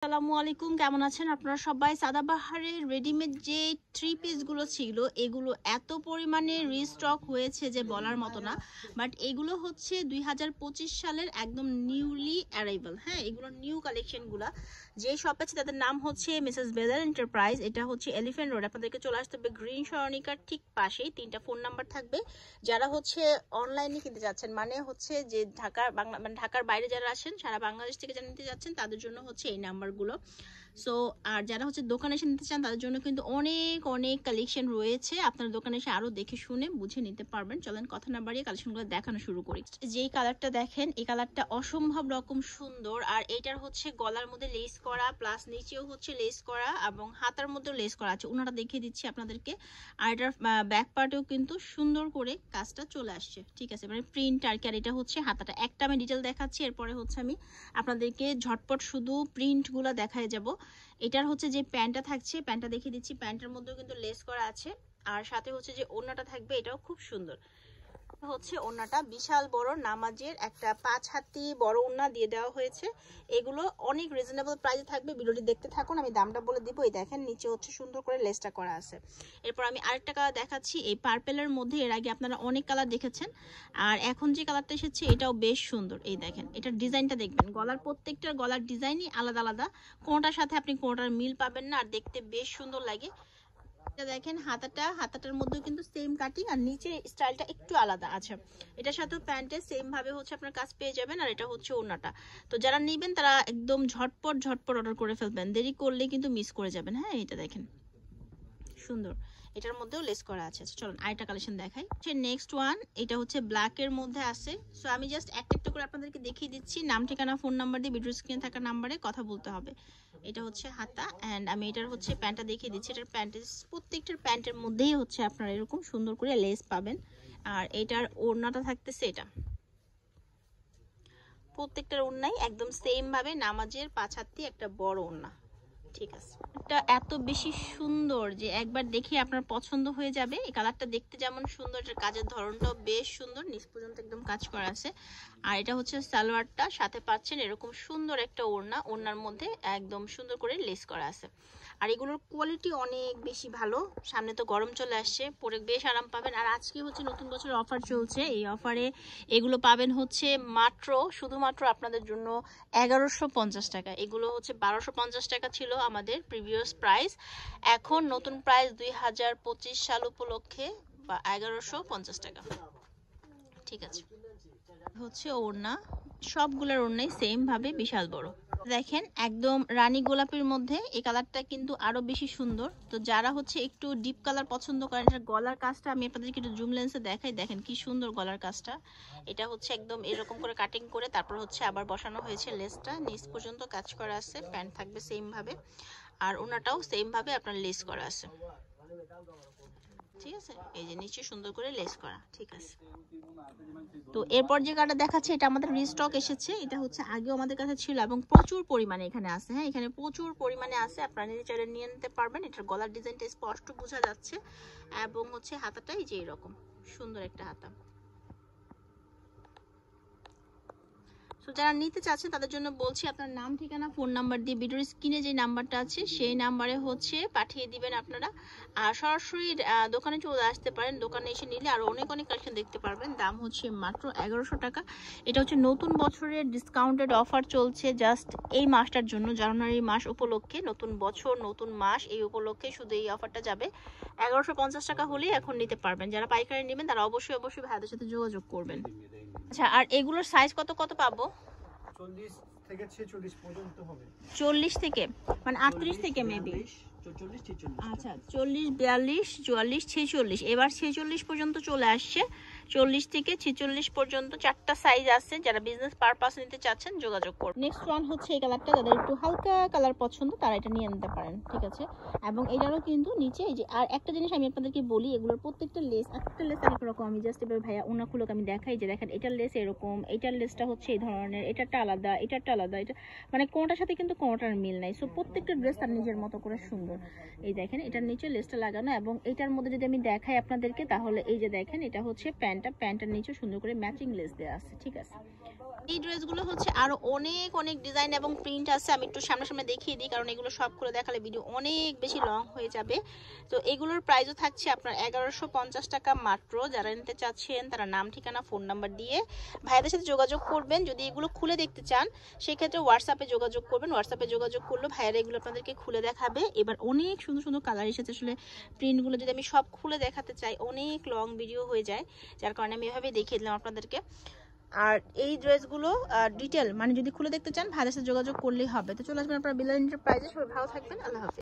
আসসালামু আলাইকুম, কেমন আছেন আপনারা সবাই? সাদাবাহারের রেডিমেড যে থ্রি পিসগুলো ছিল এগুলো এত পরিমাণে রিস্টক হয়েছে যে বলার মতো না। বাট এগুলো হচ্ছে 2025 সালের একদম নিউলি অ্যারাইভাল। হ্যাঁ, এগুলো নিউ কালেকশনগুলো। যে শপ আছে তাদের নাম হচ্ছে মিসেস বেদার এন্টারপ্রাইজ। এটা হচ্ছে এলিফ্যান্ট রোড। আপনাদেরকে চলে আসতে হবে গ্রিন সরণিকার ঠিক পাশেই। 3টা ফোন নাম্বার থাকবে। যারা হচ্ছে অনলাইনে কিনতে যাচ্ছেন, মানে হচ্ছে যে ঢাকার বাইরে যারা আসেন, সারা বাংলাদেশ থেকে যারা নিতে যাচ্ছেন তাদের জন্য হচ্ছে এই নাম্বারগুলো। সো আর যারা হচ্ছে দোকানে এসে নিতে চান তাদের জন্য কিন্তু অনেক অনেক কালেকশন রয়েছে। আপনার দোকানে এসে আরো দেখে শুনে বুঝে নিতে পারবেন। চলেন কথা না বাড়িয়ে কালেকশনগুলো দেখানো শুরু করি। যেই কালারটা দেখেন, এই কালারটা অসম্ভব রকম সুন্দর। আর এটার হচ্ছে গলার মধ্যে লেস করা, প্লাস নিচেও হচ্ছে লেস করা এবং হাতার মধ্যেও লেস করা আছে। ওনাটা দেখিয়ে দিচ্ছি আপনাদেরকে। আর এটার ব্যাক পার্টেও কিন্তু সুন্দর করে কাজটা চলে আসছে। ঠিক আছে, মানে প্রিন্ট আর কি। আর এটা হচ্ছে হাতাটা। একটা আমি ডিটেল দেখাচ্ছি, এরপরে হচ্ছে আমি আপনাদেরকে ঝটপট শুধু প্রিন্টগুলো দেখায় যাব। এটার হচ্ছে যে প্যান্টটা থাকছে, প্যান্টটা দেখিয়ে দিচ্ছি। প্যান্টের মধ্যেও কিন্তু লেস করা আছে। আর সাথে হচ্ছে যে ওড়নাটা থাকবে, এটাও খুব সুন্দর। হচ্ছে ওড়নাটা বিশাল বড় নামাজের একটা 5 হাতি বড় ওড়না দিয়ে দেওয়া হয়েছে। এগুলো অনেক রিজনেবল প্রাইসে থাকবে। ভিডিওটি দেখতে থাকুন, আমি দামটা বলে দিব। এই দেখেন নিচে হচ্ছে সুন্দর করে লেসটা করা আছে। এরপর আমি আরেকটা কালার দেখাচ্ছি, এই পার্পেলের মধ্যে। এর আগে আপনারা অনেক কালার দেখেছেন, আর এখন যে কালারটা এসেছে এটাও বেশ সুন্দর। এই দেখেন, এটার ডিজাইনটা দেখবেন। প্রত্যেকটার গলার ডিজাইনই আলাদা আলাদা। কোনটার সাথে আপনি কোনটার মিল পাবেন না, আর দেখতে বেশ সুন্দর লাগে। দেখেন হাতাটার মধ্যেও কিন্তু সেম কাটিং, আর নিচে স্টাইলটা একটু আলাদা আছে। এটার সাথেও প্যান্টে সেম ভাবে হচ্ছে আপনার কাজ পেয়ে যাবেন। আর এটা হচ্ছে ওড়নাটা। তো যারা নেবেন তারা একদম ঝটপট অর্ডার করে ফেলবেন, দেরি করলে কিন্তু মিস করে যাবেন। হ্যাঁ, এটা দেখেন সুন্দর। এটার মধ্যেও লেস করা আছে। চলুন আরেকটা কালেকশন দেখাই। নেক্সট ওয়ান, এটা হচ্ছে ব্ল্যাক এর মধ্যে আছে। সো আমি জাস্ট একটা করে আপনাদেরকে দেখিয়ে দিচ্ছি। নাম, ঠিকানা, ফোন নাম্বার দিয়ে ভিডিও স্ক্রিনে থাকা নাম্বারে কথা বলতে হবে। এটা হচ্ছে হাতা, এন্ড আমি এটার হচ্ছে প্যান্টটা দেখিয়ে দিচ্ছি। এটার প্রত্যেকটার প্যান্টের মধ্যেই হচ্ছে আপনারা এরকম সুন্দর করে লেস পাবেন। আর এটার ওড়নাটা থাকতেছে, এটা প্রত্যেকটার ওড়নাই একদম সেম ভাবে নামাজের 5 হাতি একটা বড় ওড়না। ঠিক আছে, এটা এত বেশি সুন্দর যে একবার দেখে আপনার পছন্দ হয়ে যাবে। এই কালারটা দেখতে যেমন সুন্দর, এর কাজের ধরনটাও বেশ সুন্দর। নিচ পর্যন্ত একদম কাজ করা আছে। আর এটা হচ্ছে সালোয়ারটা, সাথে পাচ্ছেন এরকম সুন্দর একটা ওড়নার মধ্যে একদম সুন্দর করে লেস করা আছে। আর এগুলোর কোয়ালিটি অনেক বেশি ভালো। সামনে তো গরম চলে আসছে, পরে বেশ আরাম পাবেন। আর আজকে হচ্ছে নতুন বছরের অফার চলছে। এই অফারে এগুলো পাবেন হচ্ছে শুধুমাত্র আপনাদের জন্য 1150 টাকা। এগুলো হচ্ছে 1250 টাকা ছিল আমাদের প্রিভিয়াস প্রাইস। এখন নতুন প্রাইস 2025 সাল উপলক্ষে 1150 টাকা। ঠিক আছে, হচ্ছে ওড়না, সবগুলোর ওড়নাই সেম ভাবে বিশাল বড়। দেখেন একদম রানী গোলাপের মধ্যে এই কালারটা কিন্তু আরো বেশি সুন্দর। তো যারা হচ্ছে একটু ডিপ কালার পছন্দ করেন, এটার গলার কাজটা আমি আপনাদেরকে একটু জুম লেন্সে দেখাই। দেখেন কি সুন্দর গলার কাজটা। এটা হচ্ছে একদম এরকম করে কাটিং করে তারপর হচ্ছে আবার বসানো হয়েছে লেসটা। নিচ পর্যন্ত কাজ করা আছে। প্যান্ট থাকবে সেম ভাবে, আর ওনাটাও সেম ভাবে আপনার লেস করা আছে। ঠিক আছে, এই যে নিচে সুন্দর করে লেস করা। ঠিক আছে, তো এরপর যে কালারটা দেখাচ্ছে এটা আমাদের রিস্টক এসেছে। এটা হচ্ছে আগেও আমাদের কাছে ছিল এবং প্রচুর পরিমাণে এখানে আছে। হ্যাঁ, এখানে প্রচুর পরিমাণে আছে, আপনারা নিজে চাইলে নিয়ে নিতে পারবেন। এটার গলার ডিজাইনটা স্পষ্ট বোঝা যাচ্ছে এবং হচ্ছে হাতাটাই যে এরকম সুন্দর একটা হাতা। তো যারা নিতে চাচ্ছেন তাদের জন্য বলছি, আপনার নাম, ঠিকানা, ফোন নাম্বার দিয়ে ভিডিওর স্ক্রিনে যে নাম্বারটা আছে সেই নাম্বারে হচ্ছে পাঠিয়ে দিবেন আপনারা। আর সরাসরি দোকানে চলে আসতে পারেন। দোকানে এসে নিলে আরো অনেক অনেক কালেকশন দেখতে পারবেন। দাম হচ্ছে মাত্র 1100 টাকা। এটা হচ্ছে নতুন বছরের ডিসকাউন্টেড অফার চলছে জাস্ট এই মাসটার জন্য, জানুয়ারি মাস উপলক্ষে। নতুন বছর নতুন মাস, এই উপলক্ষে শুধু এই অফারটা যাবে। 1150 টাকা হলেই এখন নিতে পারবেন। যারা পাইকারি নেবেন তারা অবশ্যই ভাইদের সাথে যোগাযোগ করবেন। আচ্ছা, আর এগুলোর সাইজ কত পাবো? 40 থেকে 46 পর্যন্ত হবে। 40 থেকে মানে 38 থেকে মেবি। 44 46। আচ্ছা, 40 42 44 46, এবার 46 পর্যন্ত চলে আসছে। 40 থেকে 46 পর্যন্ত 4টা সাইজ আছে। যারা বিজনেস পারপাস নিতে চাচ্ছেন যোগাযোগ করুন। নেক্সট ওয়ান হচ্ছে এই কালারটা, যাদের একটু হালকা কালার পছন্দ তারা এটা নিয়ে নিতে পারেন। ঠিক আছে, এবং এটারও কিন্তু নিচে এই যে, আর একটা জিনিস আমি আপনাদেরকে বলি, এগুলোর প্রত্যেকটা লেস একটা লেস এক রকম। আমি জাস্ট এবার ভাইয়া ওনাগুলোকে আমি দেখাই যে দেখেন এটার লেস এরকম, এটার লেসটা হচ্ছে এই ধরনের, এটারটা আলাদা, এটারটা আলাদা। এটা মানে কোনটার সাথে কিন্তু কোনটার মিল নাই। সো প্রত্যেকটা ড্রেস তার নিজের মতো করে সুন্দর। এই দেখেন এটার নিচে লেসটা লাগানো, এবং এটার মধ্যে যদি আমি দেখাই আপনাদেরকে তাহলে এই যে দেখেন এটা হচ্ছে প্যান্ট প্যান্টের নিচে সুন্দর করে ম্যাচিং লেস দেওয়া আছে, ঠিক আছে। এই ড্রেসগুলো হচ্ছে আরো অনেক অনেক ডিজাইন এবং প্রিন্ট আছে, আমি একটু সামনে দেখিয়ে দিই কারণ এগুলো সব করে দেখালে ভিডিও অনেক বেশি লং হয়ে যাবে। তো এগুলোর প্রাইসও থাকছে আপনার 1150 টাকা মাত্র। যারা নিতে চাচ্ছেন তারা নাম, ঠিকানা, ফোন নাম্বার দিয়ে ভাইদের সাথে যোগাযোগ করবেন। যদি এগুলো খুলে দেখতে চান সেক্ষেত্রে হোয়াটসঅ্যাপে যোগাযোগ করবেন। হোয়াটসঅ্যাপে যোগাযোগ করলে ভাইয়ারা এগুলো আপনাদেরকে খুলে দেখাবে। এবার অনেক সুন্দর সুন্দর কালার এসেছে, আসলে প্রিন্টগুলো যদি আমি সব খুলে দেখাতে চাই অনেক লং ভিডিও হয়ে যায়, যার কারণে আমি এভাবে দেখিয়ে দিলাম আপনাদেরকে। আর এই ড্রেসগুলো ডিটেল মানে যদি খুলে দেখতে চান ভাইদের সাথে যোগাযোগ করলেই হবে। তো চলে আসবেন আপনারা বিলাল এন্টারপ্রাইজে। সবাই ভালো থাকবেন, আল্লাহ হাফেজ।